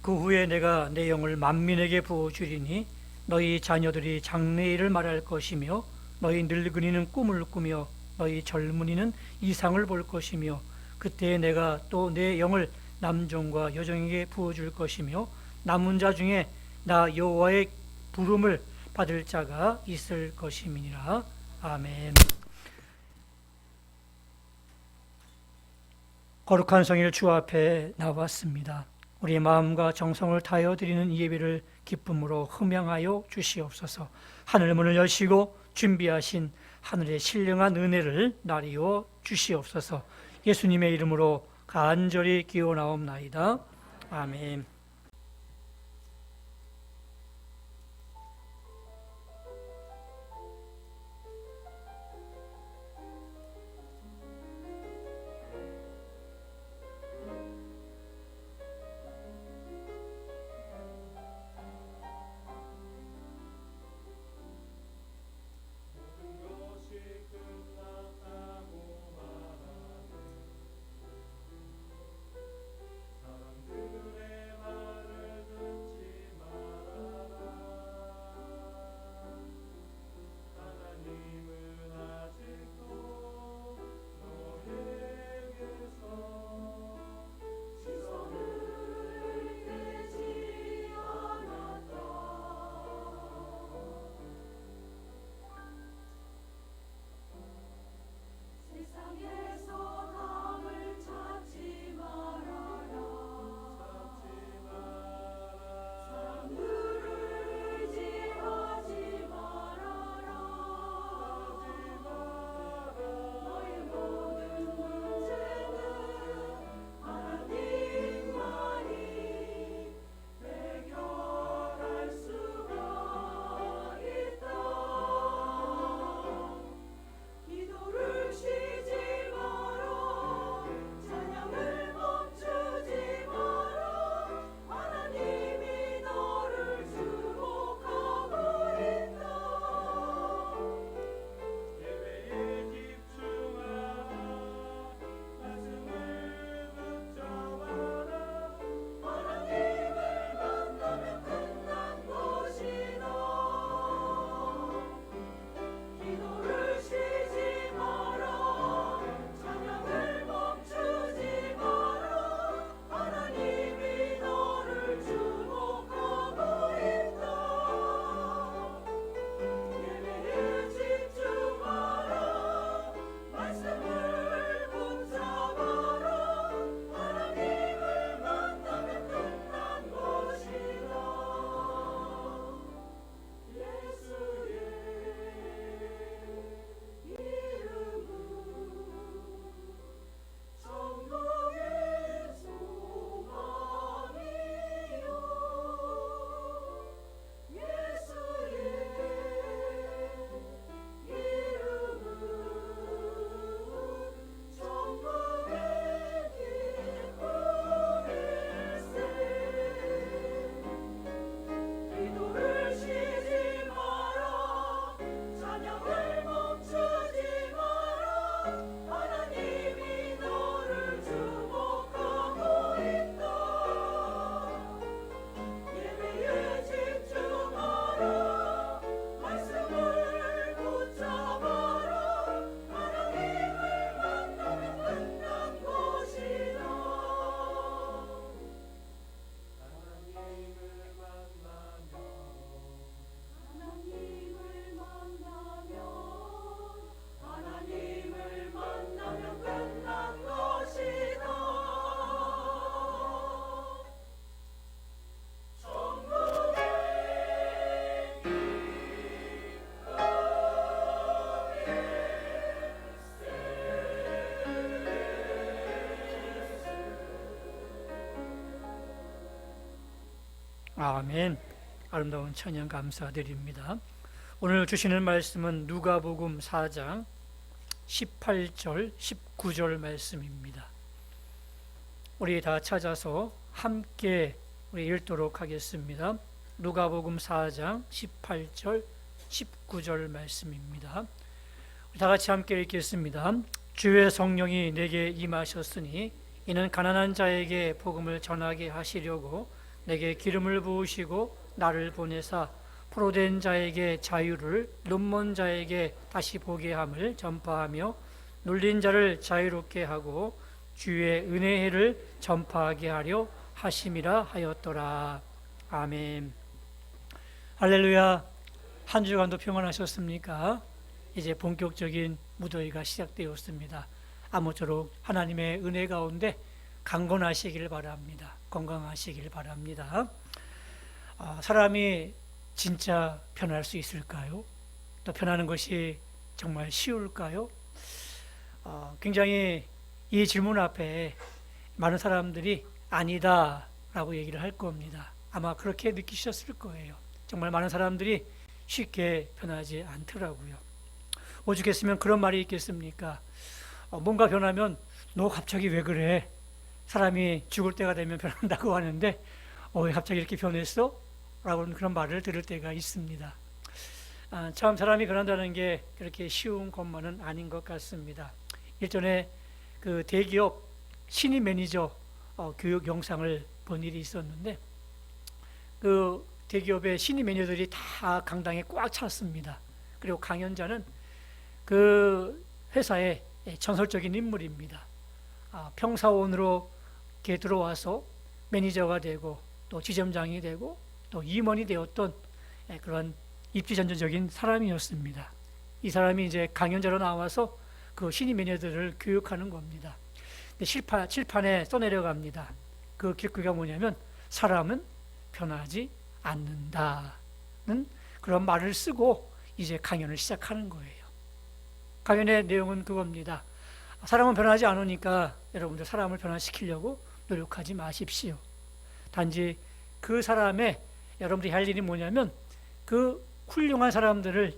그 후에 내가 내 영을 만민에게 부어주리니 너희 자녀들이 장래일을 말할 것이며 너희 늙은이는 꿈을 꾸며 너희 젊은이는 이상을 볼 것이며 그때 내가 또 내 영을 남종과 여종에게 부어줄 것이며 남은 자 중에 나 여호와의 부름을 받을 자가 있을 것임이니라. 아멘. 거룩한 성일 주 앞에 나왔습니다. 우리 마음과 정성을 다하여 드리는 이 예배를 기쁨으로 흠양하여 주시옵소서. 하늘 문을 여시고 준비하신 하늘의 신령한 은혜를 나리워 주시옵소서. 예수님의 이름으로 간절히 기원하옵나이다. 아멘. 아멘. 아름다운 찬양 감사드립니다. 오늘 주시는 말씀은 누가복음 4장 18절 19절 말씀입니다. 우리 다 찾아서 함께 우리 읽도록 하겠습니다. 누가복음 4장 18절 19절 말씀입니다. 우리 다 같이 함께 읽겠습니다. 주의 성령이 내게 임하셨으니 이는 가난한 자에게 복음을 전하게 하시려고 내게 기름을 부으시고 나를 보내사 포로된 자에게 자유를, 눈먼 자에게 다시 보게 함을 전파하며 눌린 자를 자유롭게 하고 주의 은혜의 해를 전파하게 하려 하심이라 하였더라. 아멘. 할렐루야. 한 주간도 평안하셨습니까? 이제 본격적인 무더위가 시작되었습니다. 아무쪼록 하나님의 은혜 가운데 강건하시길 바랍니다. 건강하시길 바랍니다. 사람이 진짜 변할 수 있을까요? 또 변하는 것이 정말 쉬울까요? 굉장히 이 질문 앞에 많은 사람들이 아니다 라고 얘기를 할 겁니다. 아마 그렇게 느끼셨을 거예요. 정말 많은 사람들이 쉽게 변하지 않더라고요. 오죽했으면 그런 말이 있겠습니까? 뭔가 변하면 너 갑자기 왜 그래? 사람이 죽을 때가 되면 변한다고 하는데 왜 갑자기 이렇게 변했어? 라고 그런 말을 들을 때가 있습니다. 참 사람이 변한다는 게 그렇게 쉬운 것만은 아닌 것 같습니다. 일전에 그 대기업 신입 매니저 교육 영상을 본 일이 있었는데 그 대기업의 신입 매니저들이 다 강당에 꽉 찼습니다. 그리고 강연자는 그 회사의 전설적인 인물입니다. 평사원으로 이렇게 들어와서 매니저가 되고 또 지점장이 되고 또 임원이 되었던 그런 입지전전적인 사람이었습니다. 이 사람이 이제 강연자로 나와서 그 신입 매니저들을 교육하는 겁니다. 칠판에 써내려갑니다. 그 기록가 뭐냐면 사람은 변하지 않는다는 그런 말을 쓰고 이제 강연을 시작하는 거예요. 강연의 내용은 그겁니다. 사람은 변하지 않으니까 여러분들 사람을 변화시키려고 노력하지 마십시오. 단지 그 사람의 여러분들이 할 일이 뭐냐면 그 훌륭한 사람들을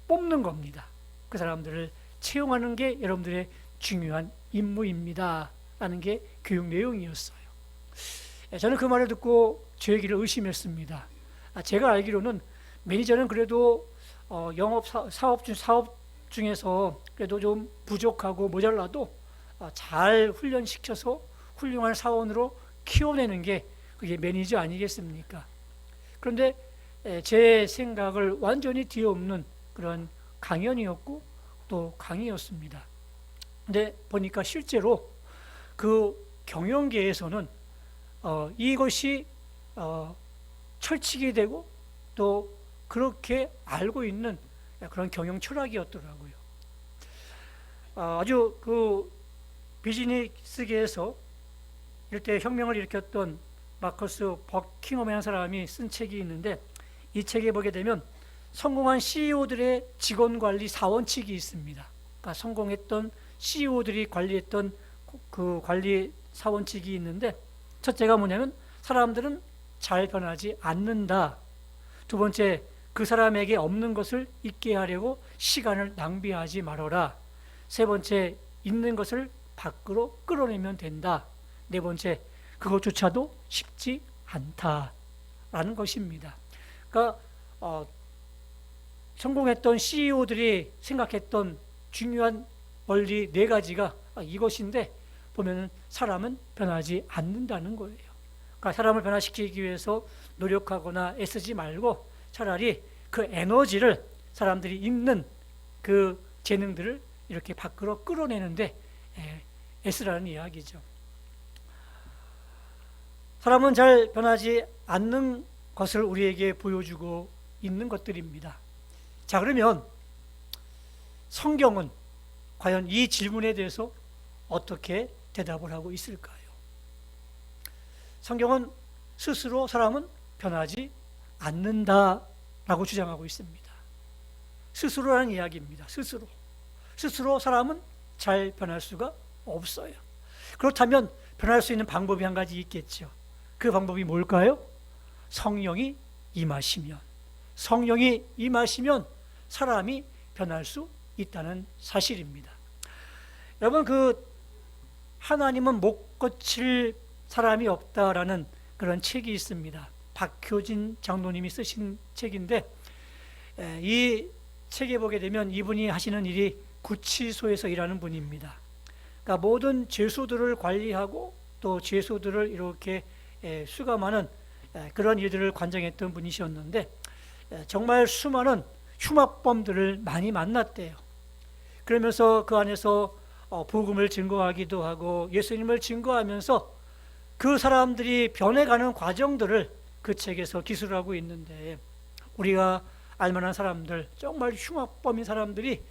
뽑는 겁니다. 그 사람들을 채용하는 게 여러분들의 중요한 임무입니다. 라는 게 교육 내용이었어요. 저는 그 말을 듣고 제 얘기를 의심했습니다. 제가 알기로는 매니저는 그래도 영업 사업 중에서 그래도 좀 부족하고 모자라도 잘 훈련시켜서 훌륭한 사원으로 키워내는 게 그게 매니저 아니겠습니까? 그런데 제 생각을 완전히 뒤엎는 그런 강연이었고 또 강의였습니다. 근데 보니까 실제로 그 경영계에서는 이것이 철칙이 되고 또 그렇게 알고 있는 그런 경영 철학이었더라고요. 아주 그 비즈니스계에서 이렇게 혁명을 일으켰던 마커스 버킹엄이라는 사람이 쓴 책이 있는데 이 책에 보게 되면 성공한 CEO들의 직원관리 4원칙이 있습니다. 그러니까 성공했던 CEO들이 관리했던 그 관리 4원칙이 있는데 첫째가 뭐냐면 사람들은 잘 변하지 않는다. 두 번째, 그 사람에게 없는 것을 있게 하려고 시간을 낭비하지 말아라. 세 번째, 있는 것을 밖으로 끌어내면 된다. 네 번째, 그것조차도 쉽지 않다라는 것입니다. 그러니까 성공했던 CEO들이 생각했던 중요한 원리 네 가지가 이것인데 보면은 사람은 변하지 않는다는 거예요. 그러니까 사람을 변화시키기 위해서 노력하거나 애쓰지 말고 차라리 그 에너지를 사람들이 있는 그 재능들을 이렇게 밖으로 끌어내는데 애쓰라는 이야기죠. 사람은 잘 변하지 않는 것을 우리에게 보여주고 있는 것들입니다. 자, 그러면 성경은 과연 이 질문에 대해서 어떻게 대답을 하고 있을까요? 성경은 스스로 사람은 변하지 않는다라고 주장하고 있습니다. 스스로라는 이야기입니다. 스스로 사람은 잘 변할 수가 없어요. 그렇다면 변할 수 있는 방법이 한 가지 있겠죠. 그 방법이 뭘까요? 성령이 임하시면 사람이 변할 수 있다는 사실입니다. 여러분, 그 하나님은 못 고칠 사람이 없다라는 그런 책이 있습니다. 박효진 장로님이 쓰신 책인데 이 책에 보게 되면 이분이 하시는 일이 구치소에서 일하는 분입니다. 그러니까 모든 죄수들을 관리하고 또 죄수들을 이렇게 수가 많은 그런 일들을 관장했던 분이셨는데 정말 수많은 흉악범들을 많이 만났대요. 그러면서 그 안에서 복음을 증거하기도 하고 예수님을 증거하면서 그 사람들이 변해가는 과정들을 그 책에서 기술하고 있는데, 우리가 알만한 사람들, 정말 흉악범인 사람들이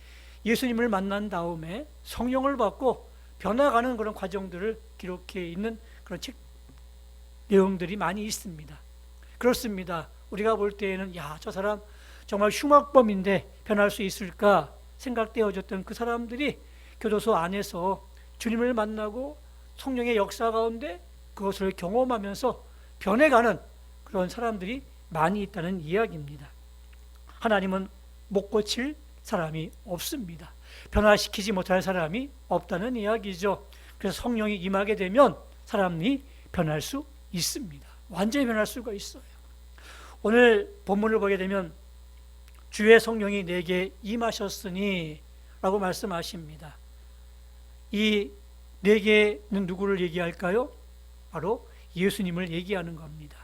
예수님을 만난 다음에 성령을 받고 변화가는 그런 과정들을 기록해 있는 그런 책 내용들이 많이 있습니다. 그렇습니다. 우리가 볼 때에는 저 사람 정말 흉악범인데 변할 수 있을까 생각되어졌던 그 사람들이 교도소 안에서 주님을 만나고 성령의 역사 가운데 그것을 경험하면서 변해가는 그런 사람들이 많이 있다는 이야기입니다. 하나님은 못 고칠 사람이 없습니다. 변화시키지 못할 사람이 없다는 이야기죠. 그래서 성령이 임하게 되면 사람이 변할 수 있습니다. 완전히 변할 수가 있어요. 오늘 본문을 보게 되면 주의 성령이 내게 임하셨으니 라고 말씀하십니다. 이 내게는 누구를 얘기할까요? 바로 예수님을 얘기하는 겁니다.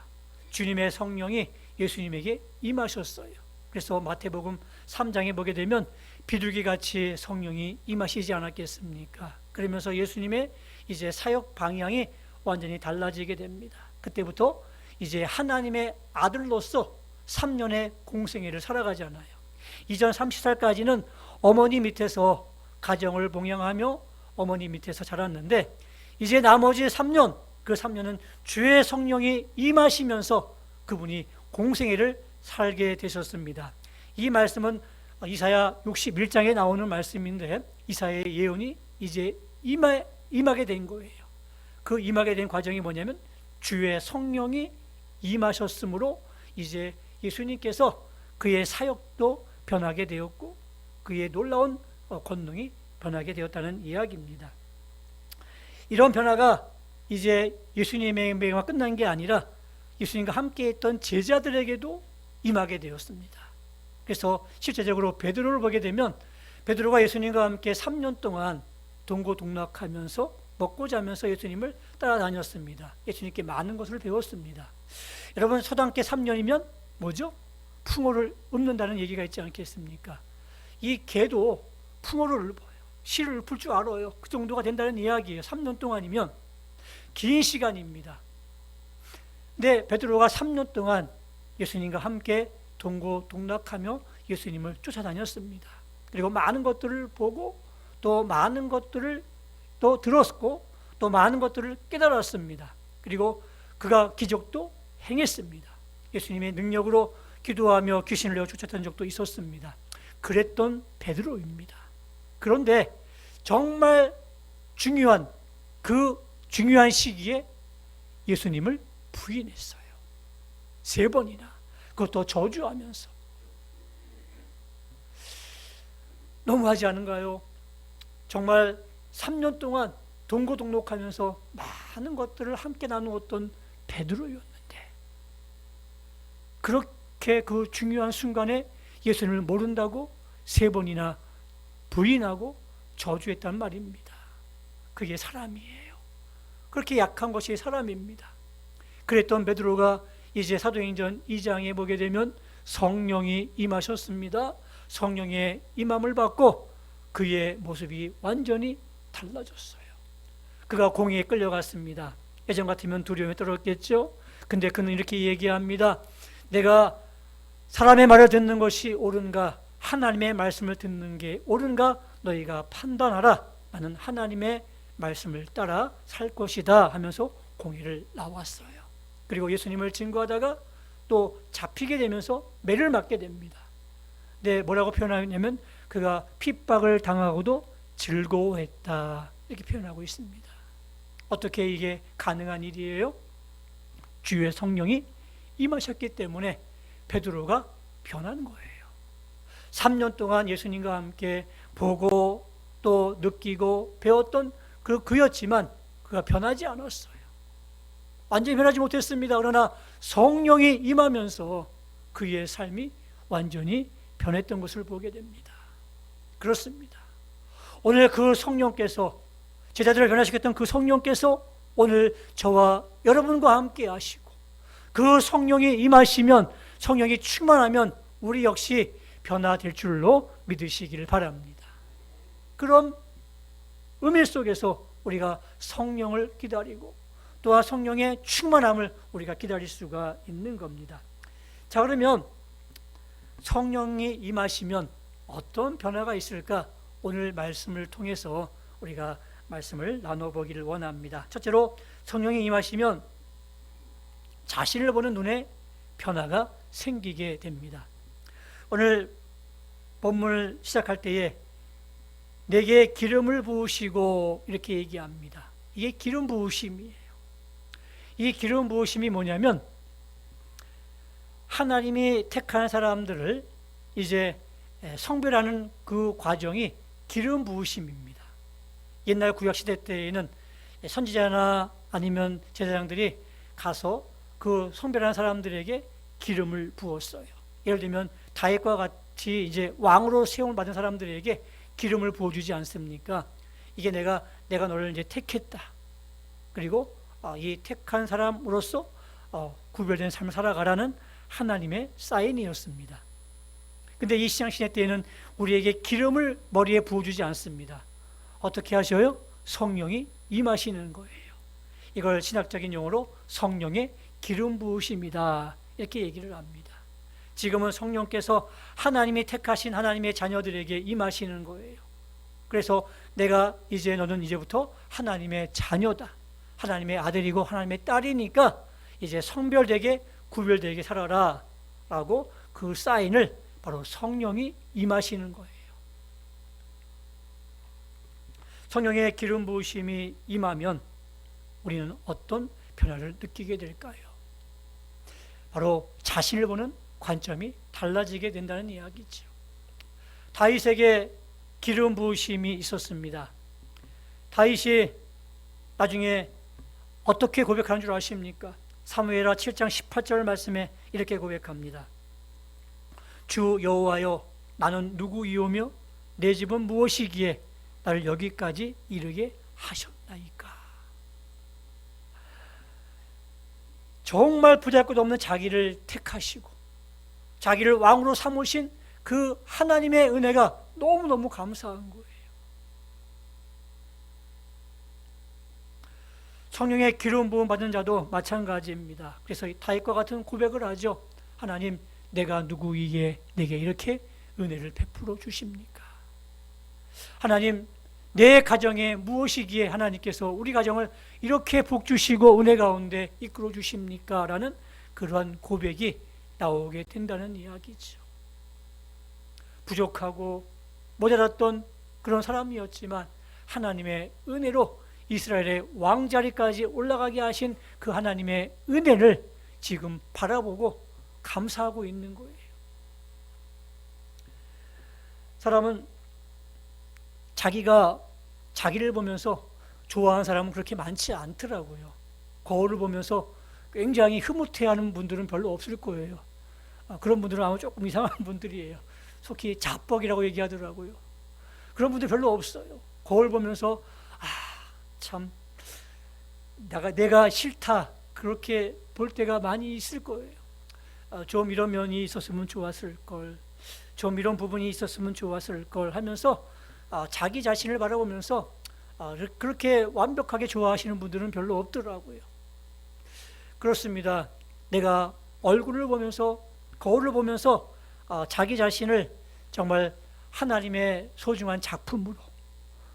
주님의 성령이 예수님에게 임하셨어요. 그래서 마태복음 3장에 보게 되면 비둘기같이 성령이 임하시지 않았겠습니까? 그러면서 예수님의 이제 사역 방향이 완전히 달라지게 됩니다. 그때부터 이제 하나님의 아들로서 3년의 공생애를 살아가잖아요. 이전 30살까지는 어머니 밑에서 가정을 봉양하며 어머니 밑에서 자랐는데, 이제 나머지 3년, 그 3년은 주의 성령이 임하시면서 그분이 공생애를 살게 되셨습니다. 이 말씀은 이사야 61장에 나오는 말씀인데, 이사야의 예언이 이제 임하게 된 거예요. 그 임하게 된 과정이 뭐냐면 주의 성령이 임하셨으므로 이제 예수님께서 그의 사역도 변하게 되었고 그의 놀라운 권능이 변하게 되었다는 이야기입니다. 이런 변화가 이제 예수님의 맹세가 끝난 게 아니라 예수님과 함께 했던 제자들에게도 임하게 되었습니다. 그래서 실제적으로 베드로를 보게 되면 베드로가 예수님과 함께 3년 동안 동고동락하면서 먹고 자면서 예수님을 따라다녔습니다. 예수님께 많은 것을 배웠습니다. 여러분, 초등학교 3년이면 뭐죠? 풍어를 읊는다는 얘기가 있지 않겠습니까? 이 개도 풍어를 읊어요. 시를 읊을 줄 알아요. 그 정도가 된다는 이야기예요. 3년 동안이면 긴 시간입니다. 근데 베드로가 3년 동안 예수님과 함께 동고동락하며 예수님을 쫓아다녔습니다. 그리고 많은 것들을 보고 또 많은 것들을 또 들었고 또 많은 것들을 깨달았습니다. 그리고 그가 기적도 행했습니다. 예수님의 능력으로 기도하며 귀신을 내어 쫓았던 적도 있었습니다. 그랬던 베드로입니다. 그런데 정말 중요한 그 중요한 시기에 예수님을 부인했어요. 3번이나, 그것도 저주하면서. 너무하지 않은가요? 정말 3년 동안 동고동락하면서 많은 것들을 함께 나누었던 베드로였는데, 그렇게 그 중요한 순간에 예수님을 모른다고 3번이나 부인하고 저주했단 말입니다. 그게 사람이에요. 그렇게 약한 것이 사람입니다. 그랬던 베드로가 이제 사도행전 2장에 보게 되면 성령이 임하셨습니다. 성령의 임함을 받고 그의 모습이 완전히 달라졌어요. 그가 공회에 끌려갔습니다. 예전 같으면 두려움에 떨었겠죠. 근데 그는 이렇게 얘기합니다. 내가 사람의 말을 듣는 것이 옳은가, 하나님의 말씀을 듣는 게 옳은가 너희가 판단하라. 나는 하나님의 말씀을 따라 살 것이다 하면서 공회를 나왔어요. 그리고 예수님을 증거하다가 또 잡히게 되면서 매를 맞게 됩니다. 네, 뭐라고 표현하냐면 그가 핍박을 당하고도 즐거워했다, 이렇게 표현하고 있습니다. 어떻게 이게 가능한 일이에요? 주의 성령이 임하셨기 때문에 베드로가 변한 거예요. 3년 동안 예수님과 함께 보고 또 느끼고 배웠던 그였지만 그가 변하지 않았어요. 완전히 변하지 못했습니다. 그러나 성령이 임하면서 그의 삶이 완전히 변했던 것을 보게 됩니다. 그렇습니다. 오늘 그 성령께서, 제자들을 변화시켰던 그 성령께서 오늘 저와 여러분과 함께 하시고 그 성령이 임하시면, 성령이 충만하면 우리 역시 변화될 줄로 믿으시기를 바랍니다. 그런 의미 속에서 우리가 성령을 기다리고 또한 성령의 충만함을 우리가 기다릴 수가 있는 겁니다. 자, 그러면 성령이 임하시면 어떤 변화가 있을까? 오늘 말씀을 통해서 우리가 말씀을 나눠보기를 원합니다. 첫째로, 성령이 임하시면 자신을 보는 눈에 변화가 생기게 됩니다. 오늘 본문을 시작할 때에 내게 기름을 부으시고 이렇게 얘기합니다. 이게 기름 부으심이에요. 이 기름 부으심이 뭐냐면 하나님이 택한 사람들을 이제 성별하는 그 과정이 기름 부으심입니다. 옛날 구약시대 때에는 선지자나 아니면 제사장들이 가서 그 성별하는 사람들에게 기름을 부었어요. 예를 들면 다윗과 같이 이제 왕으로 세움을 받은 사람들에게 기름을 부어주지 않습니까? 이게 내가 너를 이제 택했다. 그리고 이 택한 사람으로서 구별된 삶을 살아가라는 하나님의 사인이었습니다. 근데 이 신약시대 때에는 우리에게 기름을 머리에 부어주지 않습니다. 어떻게 하셔요? 성령이 임하시는 거예요. 이걸 신학적인 용어로 성령의 기름 부으심이다, 이렇게 얘기를 합니다. 지금은 성령께서 하나님이 택하신 하나님의 자녀들에게 임하시는 거예요. 그래서 내가 이제 너는 이제부터 하나님의 자녀다, 하나님의 아들이고 하나님의 딸이니까 이제 성별되게 구별되게 살아라 라고 그 사인을 바로 성령이 임하시는 거예요. 성령의 기름 부으심이 임하면 우리는 어떤 변화를 느끼게 될까요? 바로 자신을 보는 관점이 달라지게 된다는 이야기죠. 다윗에게 기름 부으심이 있었습니다. 다윗이 나중에 어떻게 고백하는 줄 아십니까? 사무엘하 7장 18절 말씀에 이렇게 고백합니다. 주 여호와여, 나는 누구이오며 내 집은 무엇이기에 나를 여기까지 이르게 하셨나이까. 정말 보잘것 없는 자기를 택하시고 자기를 왕으로 삼으신 그 하나님의 은혜가 너무너무 감사한 거예요. 성령의 기름 부음 받은 자도 마찬가지입니다. 그래서 다윗과 같은 고백을 하죠. 하나님, 내가 누구이기에 내게 이렇게 은혜를 베풀어 주십니까? 하나님, 내 가정에 무엇이기에 하나님께서 우리 가정을 이렇게 복 주시고 은혜 가운데 이끌어 주십니까? 라는 그러한 고백이 나오게 된다는 이야기죠. 부족하고 모자랐던 그런 사람이었지만 하나님의 은혜로 이스라엘의 왕자리까지 올라가게 하신 그 하나님의 은혜를 지금 바라보고 감사하고 있는 거예요. 사람은 자기가 자기를 보면서 좋아하는 사람은 그렇게 많지 않더라고요. 거울을 보면서 굉장히 흐뭇해하는 분들은 별로 없을 거예요. 그런 분들은 아마 조금 이상한 분들이에요. 속히 자뻑이라고 얘기하더라고요. 그런 분들 별로 없어요. 거울 보면서 참 내가 싫다, 그렇게 볼 때가 많이 있을 거예요. 좀 이런 면이 있었으면 좋았을 걸, 좀 이런 부분이 있었으면 좋았을 걸 하면서 자기 자신을 바라보면서 그렇게 완벽하게 좋아하시는 분들은 별로 없더라고요. 그렇습니다. 내가 얼굴을 보면서, 거울을 보면서 자기 자신을 정말 하나님의 소중한 작품으로,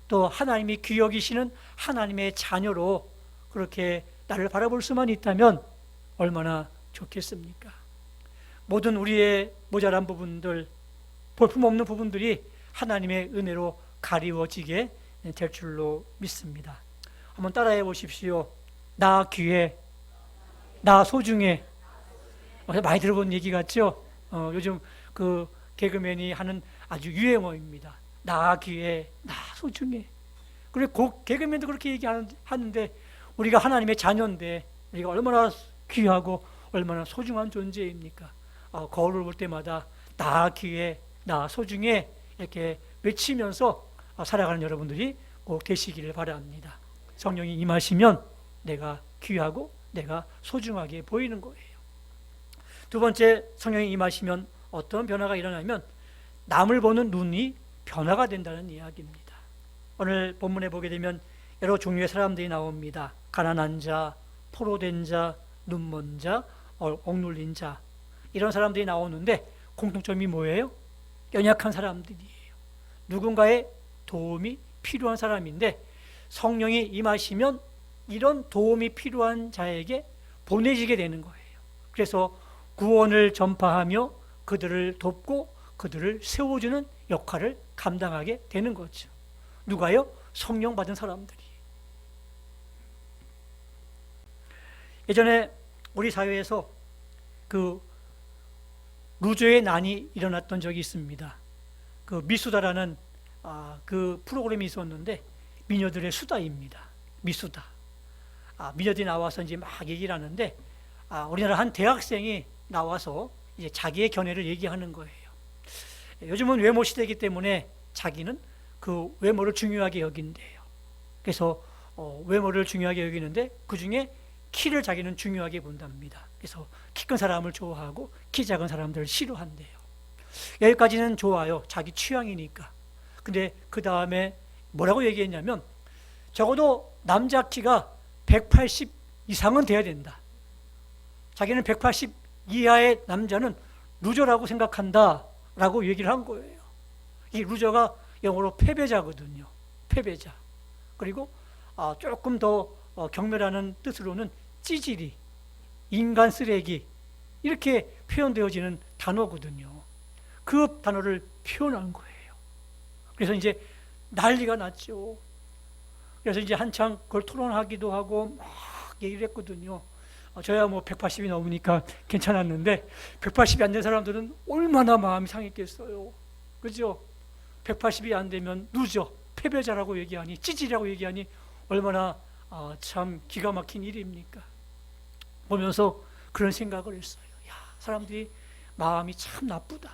또 하나님이 귀 여기시는 하나님의 자녀로 그렇게 나를 바라볼 수만 있다면 얼마나 좋겠습니까? 모든 우리의 모자란 부분들, 볼품없는 부분들이 하나님의 은혜로 가리워지게 될 줄로 믿습니다. 한번 따라해 보십시오. 나 귀해, 나 소중해. 많이 들어본 얘기 같죠? 요즘 그 개그맨이 하는 아주 유행어입니다. 나 귀해, 나 소중해. 그리고 개그맨도 그렇게 얘기하는데 우리가 하나님의 자녀인데 우리가 얼마나 귀하고 얼마나 소중한 존재입니까? 거울을 볼 때마다 나 귀해, 나 소중해 이렇게 외치면서 살아가는 여러분들이 꼭 되시기를 바랍니다. 성령이 임하시면 내가 귀하고 내가 소중하게 보이는 거예요. 두 번째, 성령이 임하시면 어떤 변화가 일어나면 남을 보는 눈이 변화가 된다는 이야기입니다. 오늘 본문에 보게 되면 여러 종류의 사람들이 나옵니다. 가난한 자, 포로된 자, 눈먼 자, 억눌린 자, 이런 사람들이 나오는데 공통점이 뭐예요? 연약한 사람들이에요. 누군가의 도움이 필요한 사람인데 성령이 임하시면 이런 도움이 필요한 자에게 보내지게 되는 거예요. 그래서 구원을 전파하며 그들을 돕고 그들을 세워주는 역할을 감당하게 되는 거죠. 누가요? 성령 받은 사람들이. 예전에 우리 사회에서 그 루저의 난이 일어났던 적이 있습니다. 그 미수다라는 그 프로그램이 있었는데 미녀들의 수다입니다. 미수다. 미녀들이 나와서 이제 막 얘기를 하는데 우리나라 한 대학생이 나와서 이제 자기의 견해를 얘기하는 거예요. 요즘은 외모 시대이기 때문에 자기는 그 외모를 중요하게 여긴대요. 그래서 외모를 중요하게 여기는데 그 중에 키를 자기는 중요하게 본답니다. 그래서 키 큰 사람을 좋아하고 키 작은 사람들을 싫어한대요. 여기까지는 좋아요. 자기 취향이니까. 근데 그 다음에 뭐라고 얘기했냐면 적어도 남자 키가 180 이상은 돼야 된다. 자기는 180 이하의 남자는 루저라고 생각한다 라고 얘기를 한 거예요. 이 루저가 영어로 패배자거든요. 패배자. 그리고 조금 더 경멸하는 뜻으로는 찌질이, 인간 쓰레기, 이렇게 표현되어지는 단어거든요. 그 단어를 표현한 거예요. 그래서 이제 난리가 났죠. 그래서 이제 한창 그걸 토론하기도 하고 막 얘기를 했거든요. 저야 뭐 180이 넘으니까 괜찮았는데 180이 안 된 사람들은 얼마나 마음이 상했겠어요. 그죠? 180이 안 되면 누죠. 패배자라고 얘기하니, 찌질이라고 얘기하니 얼마나 참 기가 막힌 일입니까? 보면서 그런 생각을 했어요. 야, 사람들이 마음이 참 나쁘다.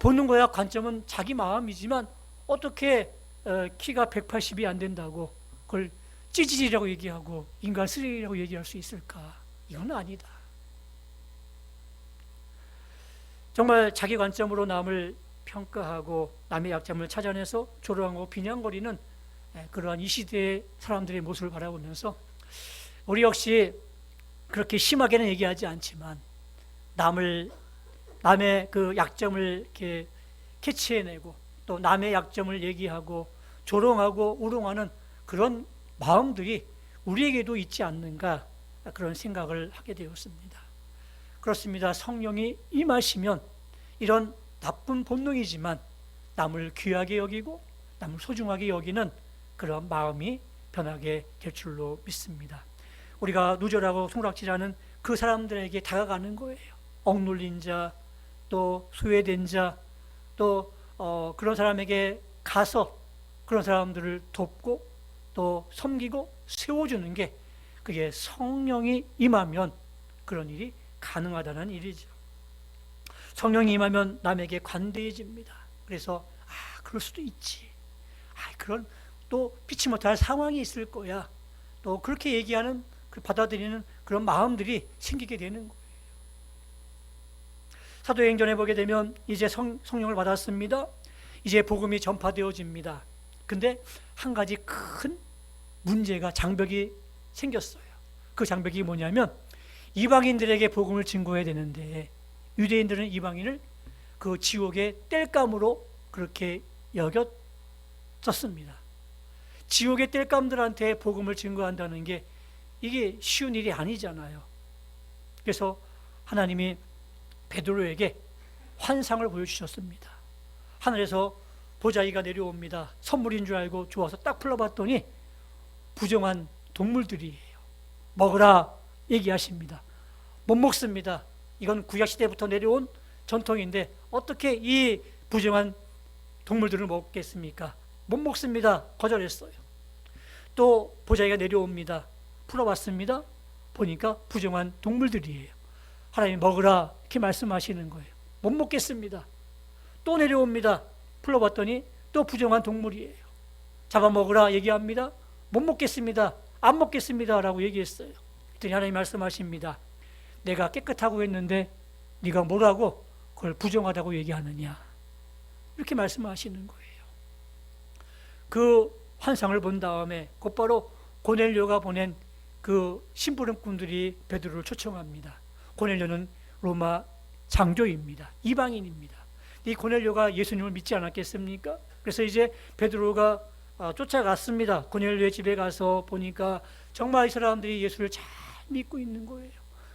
보는 거야 관점은 자기 마음이지만 어떻게 키가 180이 안 된다고 그걸 찌질이라고 얘기하고 인간 쓰레기라고 얘기할 수 있을까? 이건 아니다. 정말 자기 관점으로 남을 평가하고 남의 약점을 찾아내서 조롱하고 비난거리는 그러한 이 시대의 사람들의 모습을 바라보면서 우리 역시 그렇게 심하게는 얘기하지 않지만 남의 그 약점을 이렇게 캐치해내고 또 남의 약점을 얘기하고 조롱하고 우롱하는 그런 마음들이 우리에게도 있지 않는가 그런 생각을 하게 되었습니다. 그렇습니다. 성령이 임하시면 이런 나쁜 본능이지만 남을 귀하게 여기고 남을 소중하게 여기는 그런 마음이 변하게 될 줄로 믿습니다. 우리가 누절하고 손가락질하는 그 사람들에게 다가가는 거예요. 억눌린 자, 또 소외된 자, 또 그런 사람에게 가서 그런 사람들을 돕고 또 섬기고 세워주는 게 그게 성령이 임하면 그런 일이 가능하다는 일이죠. 성령이 임하면 남에게 관대해집니다. 그래서 그럴 수도 있지. 그런 또 피치 못할 상황이 있을 거야. 또 그렇게 얘기하는 받아들이는 그런 마음들이 생기게 되는 거예요. 사도행전에 보게 되면 이제 성령을 받았습니다. 이제 복음이 전파되어집니다. 근데 한 가지 큰 문제가 장벽이 생겼어요. 그 장벽이 뭐냐면 이방인들에게 복음을 증거해야 되는데 유대인들은 이방인을 그 지옥의 땔감으로 그렇게 여겼었습니다. 지옥의 땔감들한테 복음을 증거한다는 게 이게 쉬운 일이 아니잖아요. 그래서 하나님이 베드로에게 환상을 보여주셨습니다. 하늘에서 보자기가 내려옵니다. 선물인 줄 알고 좋아서 딱 풀러봤더니 부정한 동물들이에요. 먹으라 얘기하십니다. 못 먹습니다. 이건 구약시대부터 내려온 전통인데 어떻게 이 부정한 동물들을 먹겠습니까? 못 먹습니다. 거절했어요. 또 보자기가 내려옵니다. 풀어봤습니다. 보니까 부정한 동물들이에요. 하나님 먹으라 이렇게 말씀하시는 거예요. 못 먹겠습니다. 또 내려옵니다. 풀어봤더니 또 부정한 동물이에요. 잡아먹으라 얘기합니다. 못 먹겠습니다. 안 먹겠습니다 라고 얘기했어요. 그랬더니 하나님 말씀하십니다. 내가 깨끗하고 했는데 네가 뭐라고 그걸 부정하다고 얘기하느냐, 이렇게 말씀하시는 거예요. 그 환상을 본 다음에 곧바로 고넬료가 보낸 그 심부름꾼들이 베드로를 초청합니다. 고넬료는 로마 장교입니다. 이방인입니다. 이 고넬료가 예수님을 믿지 않았겠습니까? 그래서 이제 베드로가 쫓아갔습니다. 고넬료의 집에 가서 보니까 정말 이 사람들이 예수를 잘 믿고 있는 거예요.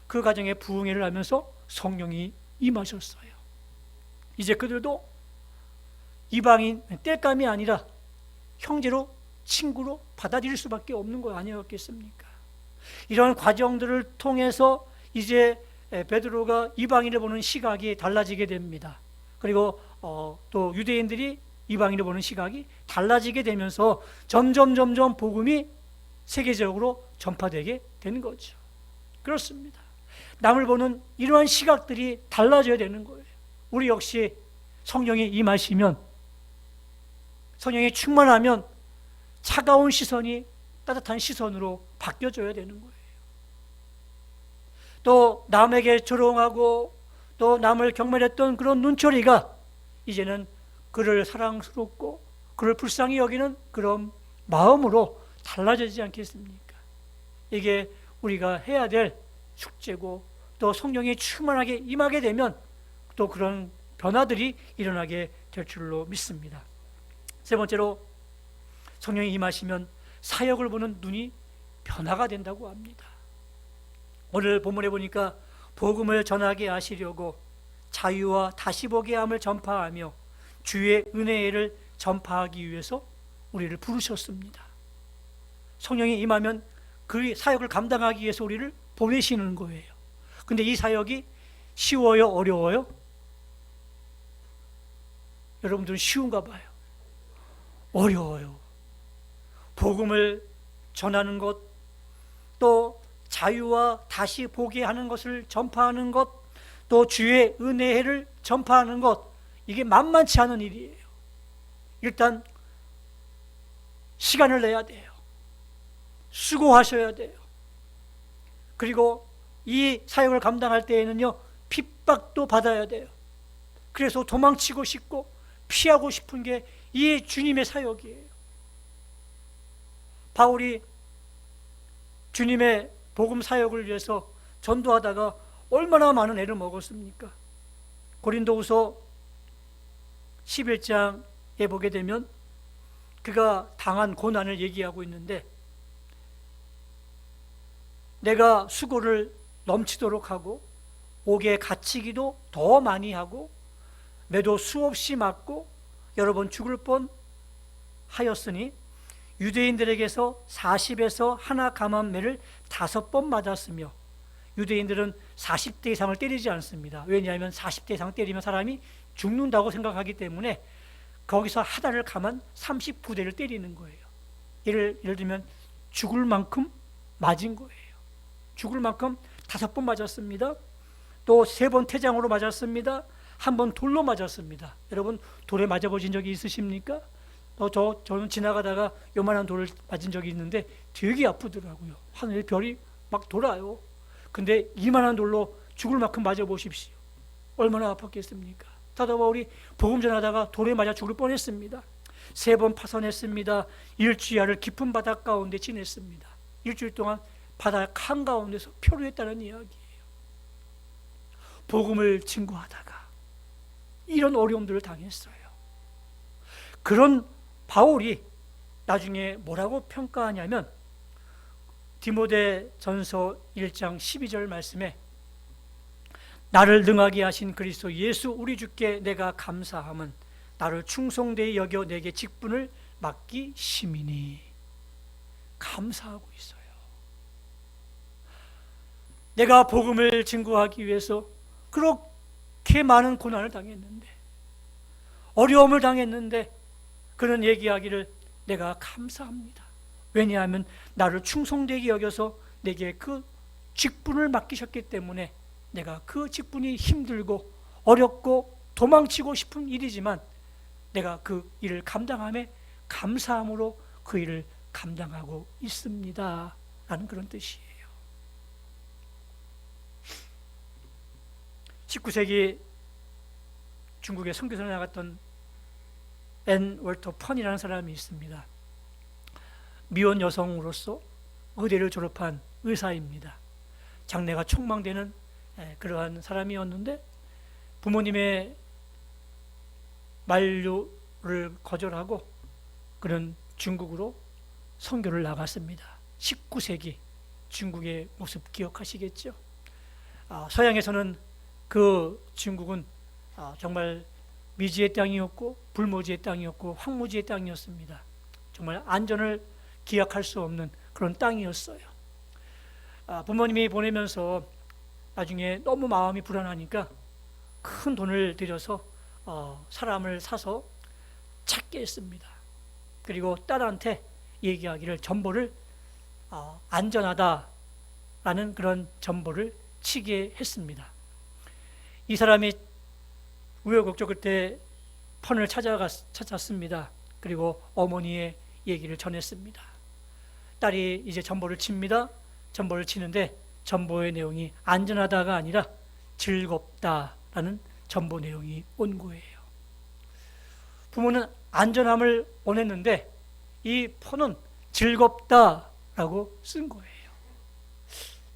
그 가정에 부흥회를 하면서 성령이 임하셨어요. 이제 그들도 이방인 땔감이 아니라 형제로, 친구로 받아들일 수밖에 없는 거 아니었겠습니까? 이런 과정들을 통해서 이제 베드로가 이방인을 보는 시각이 달라지게 됩니다. 그리고 또 유대인들이 이방인을 보는 시각이 달라지게 되면서 점점 복음이 세계적으로 전파되게 되는 거죠. 그렇습니다. 남을 보는 이러한 시각들이 달라져야 되는 거예요. 우리 역시 성령이 임하시면, 성령이 충만하면 차가운 시선이 따뜻한 시선으로 바뀌어져야 되는 거예요. 또 남에게 조롱하고 또 남을 경멸했던 그런 눈초리가 이제는 그를 사랑스럽고 그를 불쌍히 여기는 그런 마음으로 달라지지 않겠습니까? 이게 우리가 해야 될 숙제고, 또 성령이 충만하게 임하게 되면 또 그런 변화들이 일어나게 될 줄로 믿습니다. 세 번째로, 성령이 임하시면 사역을 보는 눈이 변화가 된다고 합니다. 오늘 본문에 보니까 복음을 전하게 하시려고 자유와 다시 보게 함을 전파하며 주의 은혜를 전파하기 위해서 우리를 부르셨습니다. 성령이 임하면 그 사역을 감당하기 위해서 우리를 보내시는 거예요. 근데 이 사역이 쉬워요, 어려워요? 여러분들은 쉬운가 봐요. 어려워요. 복음을 전하는 것, 또 자유와 다시 보게 하는 것을 전파하는 것, 또 주의 은혜를 전파하는 것, 이게 만만치 않은 일이에요. 일단 시간을 내야 돼요. 수고하셔야 돼요. 그리고 이 사역을 감당할 때에는요, 핍박도 받아야 돼요. 그래서 도망치고 싶고 피하고 싶은 게 이 주님의 사역이에요. 바울이 주님의 복음 사역을 위해서 전도하다가 얼마나 많은 애를 먹었습니까? 고린도후서 11장에 보게 되면 그가 당한 고난을 얘기하고 있는데, 내가 수고를 넘치도록 하고 옥에 갇히기도 더 많이 하고 매도 수없이 맞고 여러 번 죽을 뻔 하였으니 유대인들에게서 40에서 하나 감한 매를 5번 맞았으며, 유대인들은 40대 이상을 때리지 않습니다. 왜냐하면 40대 이상 때리면 사람이 죽는다고 생각하기 때문에 거기서 하나를 감한 39대를 때리는 거예요. 예를 들면 죽을 만큼 맞은 거예요. 죽을 만큼 5번 맞았습니다. 또 3번 태장으로 맞았습니다. 1번 돌로 맞았습니다. 여러분 돌에 맞아보신 적이 있으십니까? 저는 지나가다가 요만한 돌을 맞은 적이 있는데 되게 아프더라고요. 하늘에 별이 막 돌아요. 근데 이만한 돌로 죽을 만큼 맞아보십시오. 얼마나 아팠겠습니까? 사도 바울이 복음 전하다가 돌에 맞아 죽을 뻔했습니다. 3번 파선했습니다. 일주일을 깊은 바다 가운데 지냈습니다. 일주일 동안 바다 한가운데서 표류했다는 이야기예요. 복음을 증거하다가 이런 어려움들을 당했어요. 그런 바울이 나중에 뭐라고 평가하냐면, 디모데전서 1장 12절 말씀에 나를 능하게 하신 그리스도 예수 우리 주께 내가 감사함은 나를 충성되이 여겨 내게 직분을 맡기 심이니, 감사하고 있어요. 내가 복음을 증거하기 위해서 그렇게 많은 고난을 당했는데, 어려움을 당했는데 그는 얘기하기를 내가 감사합니다. 왜냐하면 나를 충성되게 여겨서 내게 그 직분을 맡기셨기 때문에 내가 그 직분이 힘들고 어렵고 도망치고 싶은 일이지만 내가 그 일을 감당함에 감사함으로 그 일을 감당하고 있습니다 라는 그런 뜻이에요. 19세기 중국에 선교사로 나갔던 앤 월터 펀이라는 사람이 있습니다. 미혼 여성으로서 의대를 졸업한 의사입니다. 장래가 촉망되는 그러한 사람이었는데 부모님의 만류를 거절하고 그는 중국으로 선교를 나갔습니다. 19세기 중국의 모습 기억하시겠죠? 서양에서는 그 중국은 정말 미지의 땅이었고 불모지의 땅이었고 황무지의 땅이었습니다. 정말 안전을 기약할 수 없는 그런 땅이었어요. 부모님이 보내면서 나중에 너무 마음이 불안하니까 큰 돈을 들여서 사람을 사서 찾게 했습니다. 그리고 딸한테 얘기하기를 전보를 안전하다라는 그런 전보를 치게 했습니다. 이 사람이 우여곡절 끝에 펀을 찾았습니다. 그리고 어머니의 얘기를 전했습니다. 딸이 이제 전보를 칩니다. 전보를 치는데 전보의 내용이 안전하다가 아니라 즐겁다라는 전보 내용이 온 거예요. 부모는 안전함을 원했는데 이 폰은 즐겁다라고 쓴 거예요.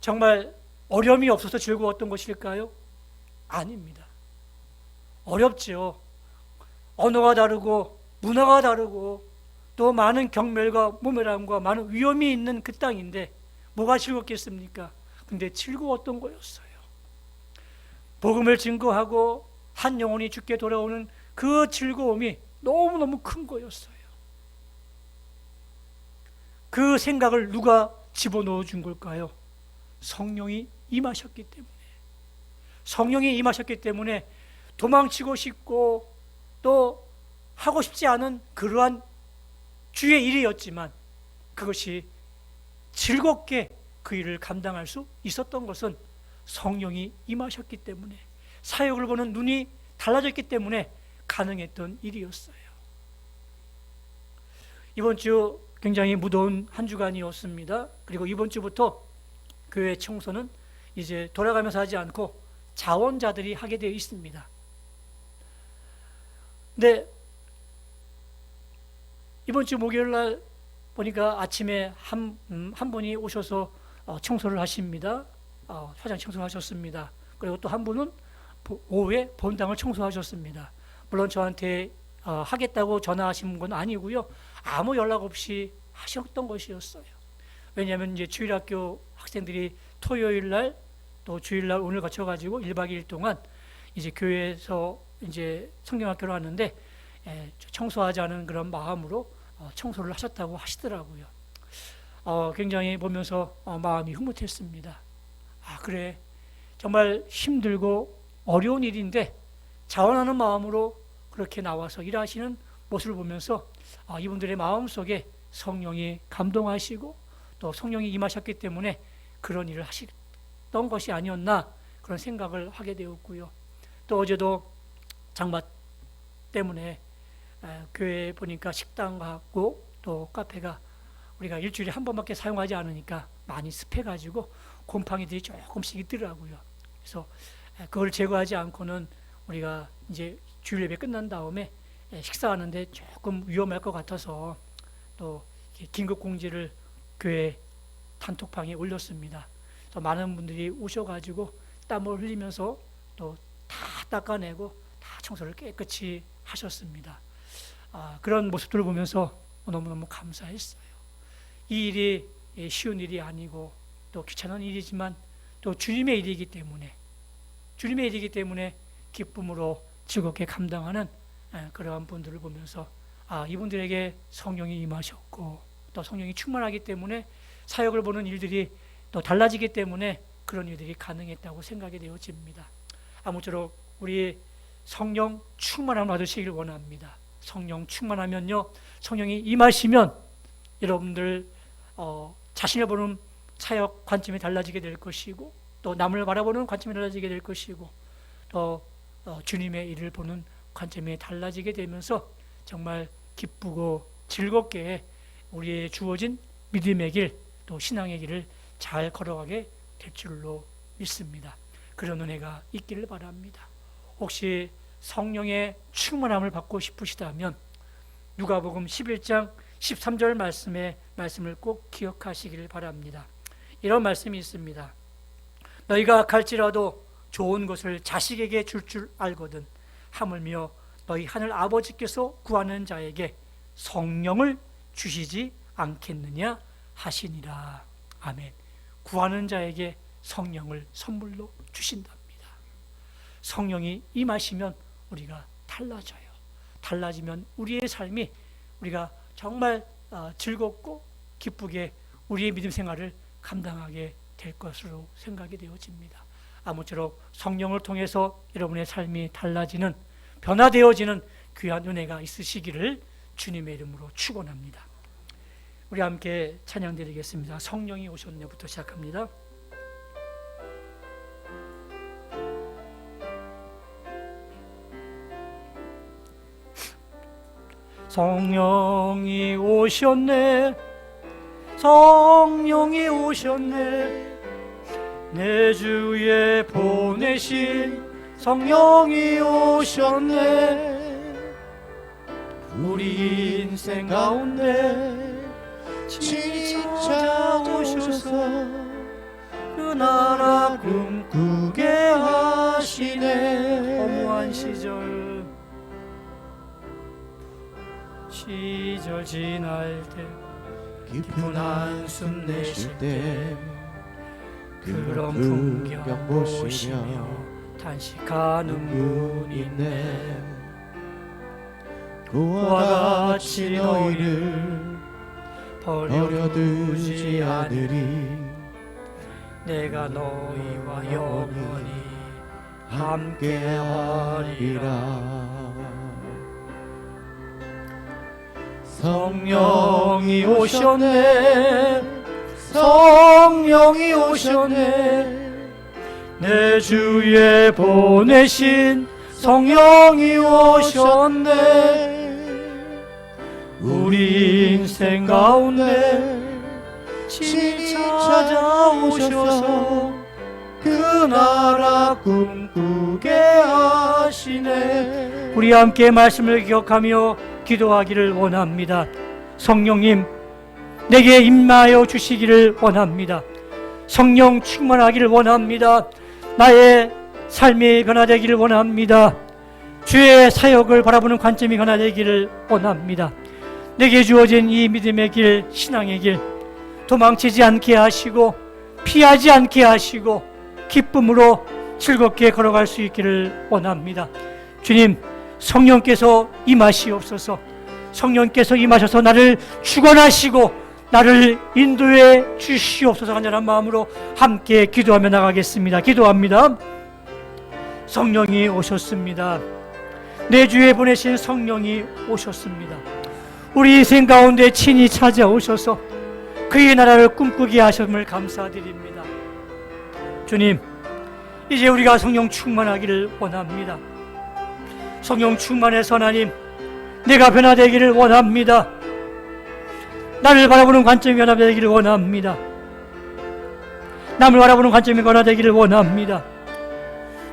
정말 어려움이 없어서 즐거웠던 것일까요? 아닙니다. 어렵죠. 언어가 다르고 문화가 다르고 또 많은 경멸과 모멸함과 많은 위험이 있는 그 땅인데 뭐가 즐겁겠습니까? 근데 즐거웠던 거였어요. 복음을 증거하고 한 영혼이 주께 돌아오는 그 즐거움이 너무너무 큰 거였어요. 그 생각을 누가 집어넣어 준 걸까요? 성령이 임하셨기 때문에. 성령이 임하셨기 때문에 도망치고 싶고 또 하고 싶지 않은 그러한 주의 일이었지만 그것이 즐겁게 그 일을 감당할 수 있었던 것은 성령이 임하셨기 때문에, 사역을 보는 눈이 달라졌기 때문에 가능했던 일이었어요. 이번 주 굉장히 무더운 한 주간이었습니다. 그리고 이번 주부터 교회 청소는 이제 돌아가면서 하지 않고 자원자들이 하게 되어 있습니다. 근데 이번 주 목요일 날 보니까 아침에 한 분이 오셔서 청소를 하십니다. 화장 청소를 하셨습니다. 그리고 또 한 분은 오후에 본당을 청소하셨습니다. 물론 저한테 하겠다고 전화하신 건 아니고요. 아무 연락 없이 하셨던 것이었어요. 왜냐하면 이제 주일학교 학생들이 토요일 날 또 주일 날 오늘 거쳐가지고 1박 2일 동안 이제 교회에서 이제 성경학교를 하는데 청소하자는 그런 마음으로 청소를 하셨다고 하시더라고요. 굉장히 보면서 마음이 흐뭇했습니다. 그래, 정말 힘들고 어려운 일인데 자원하는 마음으로 그렇게 나와서 일하시는 모습을 보면서 이분들의 마음속에 성령이 감동하시고 또 성령이 임하셨기 때문에 그런 일을 하셨던 것이 아니었나 그런 생각을 하게 되었고요. 또 어제도 장마 때문에 교회에 보니까 식당하고 또 카페가 우리가 일주일에 한 번밖에 사용하지 않으니까 많이 습해가지고 곰팡이들이 조금씩 있더라고요. 그래서 그걸 제거하지 않고는 우리가 이제 주일 예배 끝난 다음에 식사하는데 조금 위험할 것 같아서 또 긴급 공지를 교회 단톡방에 올렸습니다. 또 많은 분들이 오셔가지고 땀을 흘리면서 또 다 닦아내고 다 청소를 깨끗이 하셨습니다. 그런 모습들을 보면서 너무너무 감사했어요. 이 일이 쉬운 일이 아니고 또 귀찮은 일이지만 또 주님의 일이기 때문에 기쁨으로 즐겁게 감당하는 그러한 분들을 보면서 이분들에게 성령이 임하셨고 또 성령이 충만하기 때문에 사역을 보는 일들이 또 달라지기 때문에 그런 일들이 가능했다고 생각이 되어집니다. 아무쪼록 우리 성령 충만함을 받으시길 원합니다. 성령 충만하면요, 성령이 임하시면 여러분들 자신을 보는 사역 관점이 달라지게 될 것이고 또 남을 바라보는 관점이 달라지게 될 것이고 또 주님의 일을 보는 관점이 달라지게 되면서 정말 기쁘고 즐겁게 우리의 주어진 믿음의 길, 또 신앙의 길을 잘 걸어가게 될 줄로 믿습니다. 그런 은혜가 있기를 바랍니다. 혹시 성령의 충만함을 받고 싶으시다면 누가복음 11장 13절 말씀을 꼭 기억하시기를 바랍니다. 이런 말씀이 있습니다. 너희가 갈지라도 좋은 것을 자식에게 줄 알거든 하물며 너희 하늘 아버지께서 구하는 자에게 성령을 주시지 않겠느냐 하시니라. 아멘. 구하는 자에게 성령을 선물로 주신답니다. 성령이 임하시면 우리가 달라져요. 달라지면 우리의 삶이 우리가 정말 즐겁고 기쁘게 우리의 믿음 생활을 감당하게 될 것으로 생각이 되어집니다. 아무쪼록 성령을 통해서 여러분의 삶이 달라지는, 변화되어지는 귀한 은혜가 있으시기를 주님의 이름으로 축원합니다. 우리 함께 찬양 드리겠습니다. 성령이 오셨네부터 시작합니다. 성령이 오셨네, 성령이 오셨네, 내 주에 보내신 성령이 오셨네. 우리 인생 가운데 친히 찾아오셔서 그 나라 꿈꾸게 하시네. 허무한 시절 지날 때 깊은 한숨 내쉴 때 그런 풍경 보시며 단식하는 분 있네. 그와 같이 너희를 버려두지 않으리. 내가 너희와 영원히 함께하리라. 성령이 오셨네, 성령이 오셨네, 내 주에 보내신 성령이 오셨네. 우리 인생 가운데 친히 찾아오셔서 그 나라 꿈꾸게 하시네. 우리 함께 말씀을 기억하며 기도하기를 원합니다. 성령님, 내게 임하여 주시기를 원합니다. 성령 충만하기를 원합니다. 나의 삶이 변화되기를 원합니다. 주의 사역을 바라보는 관점이 변화되기를 원합니다. 내게 주어진 이 믿음의 길, 신앙의 길, 도망치지 않게 하시고 피하지 않게 하시고 기쁨으로 즐겁게 걸어갈 수 있기를 원합니다. 주님, 성령께서 임하시옵소서. 성령께서 임하셔서 나를 주관하시고 나를 인도해 주시옵소서. 간절한 마음으로 함께 기도하며 나가겠습니다. 기도합니다. 성령이 오셨습니다. 내 주에 보내신 성령이 오셨습니다. 우리 인생 가운데 친히 찾아오셔서 그의 나라를 꿈꾸게 하심을 감사드립니다. 주님, 이제 우리가 성령 충만하기를 원합니다. 성령 충만해서 하나님, 내가 변화되기를 원합니다. 나를 바라보는 관점이 변화되기를 원합니다. 남을 바라보는 관점이 변화되기를 원합니다.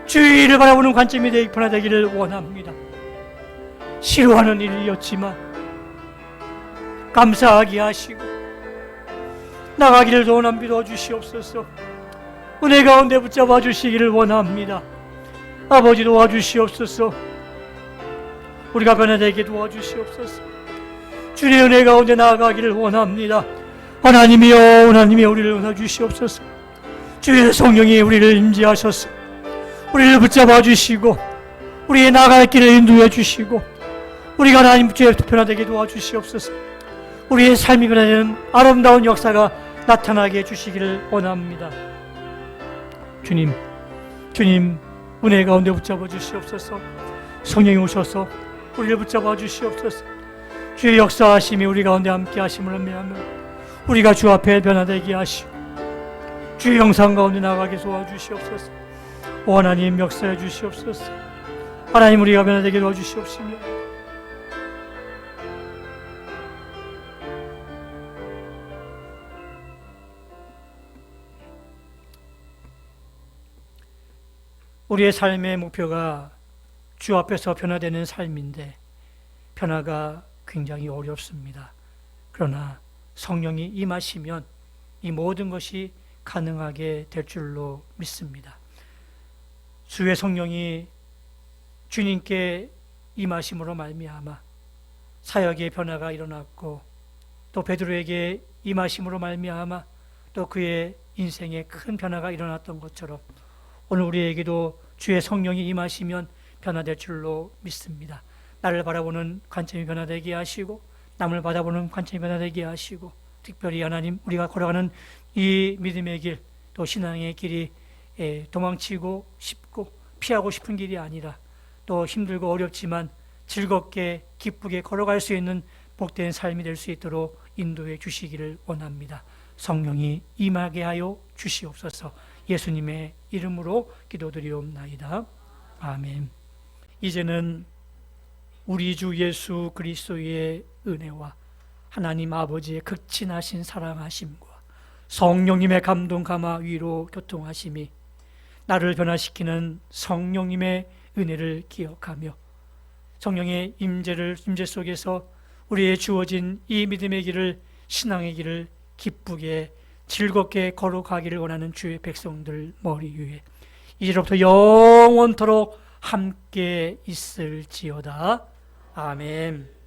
주위를 바라보는 관점이 변화되기를 원합니다. 싫어하는 일이었지만 감사하게 하시고 나가기를 원함 믿어 주시옵소서. 은혜 가운데 붙잡아 주시기를 원합니다. 아버지 도와주시옵소서. 우리가 변화되게 도와주시옵소서. 주의 은혜 가운데 나아가기를 원합니다. 하나님이여, 하나님이여, 우리를 은혜 주시옵소서. 주의 성령이 우리를 임재하셔서 우리를 붙잡아 주시고 우리의 나갈 길을 인도해 주시고 우리가 하나님 주의 변화되게 도와주시옵소서. 우리의 삶이 변화되는 아름다운 역사가 나타나게 해주시기를 원합니다. 주님, 은혜 가운데 붙잡아 주시옵소서. 성령이 오셔서 우리를 붙잡아 주시옵소서. 주의 역사하심이 우리 가운데 함께 하심을 의미하며 우리가 주 앞에 변화되게 하시고 주의 영상 가운데 나가게 도와주시옵소서. 오 하나님, 역사해 주시옵소서. 하나님, 우리가 변화되게 도와주시옵시며 우리의 삶의 목표가 주 앞에서 변화되는 삶인데 변화가 굉장히 어렵습니다. 그러나 성령이 임하시면 이 모든 것이 가능하게 될 줄로 믿습니다. 주의 성령이 주님께 임하심으로 말미암아 사역의 변화가 일어났고 또 베드로에게 임하심으로 말미암아 또 그의 인생에 큰 변화가 일어났던 것처럼 오늘 우리에게도 주의 성령이 임하시면 변화될 줄로 믿습니다. 나를 바라보는 관점이 변화되게 하시고 남을 바라보는 관점이 변화되게 하시고 특별히 하나님 우리가 걸어가는 이 믿음의 길 또 신앙의 길이 도망치고 싶고 피하고 싶은 길이 아니라 또 힘들고 어렵지만 즐겁게 기쁘게 걸어갈 수 있는 복된 삶이 될 수 있도록 인도해 주시기를 원합니다. 성령이 임하게 하여 주시옵소서. 예수님의 이름으로 기도드리옵나이다. 아멘. 이제는 우리 주 예수 그리스도의 은혜와 하나님 아버지의 극진하신 사랑하심과 성령님의 감동 감화 위로 교통하심이 나를 변화시키는 성령님의 은혜를 기억하며 성령의 임재 속에서 우리의 주어진 이 믿음의 길을 신앙의 길을 기쁘게 즐겁게 걸어가기를 원하는 주의 백성들 머리 위에 이제로부터 영원토록 함께 있을지어다. 아멘.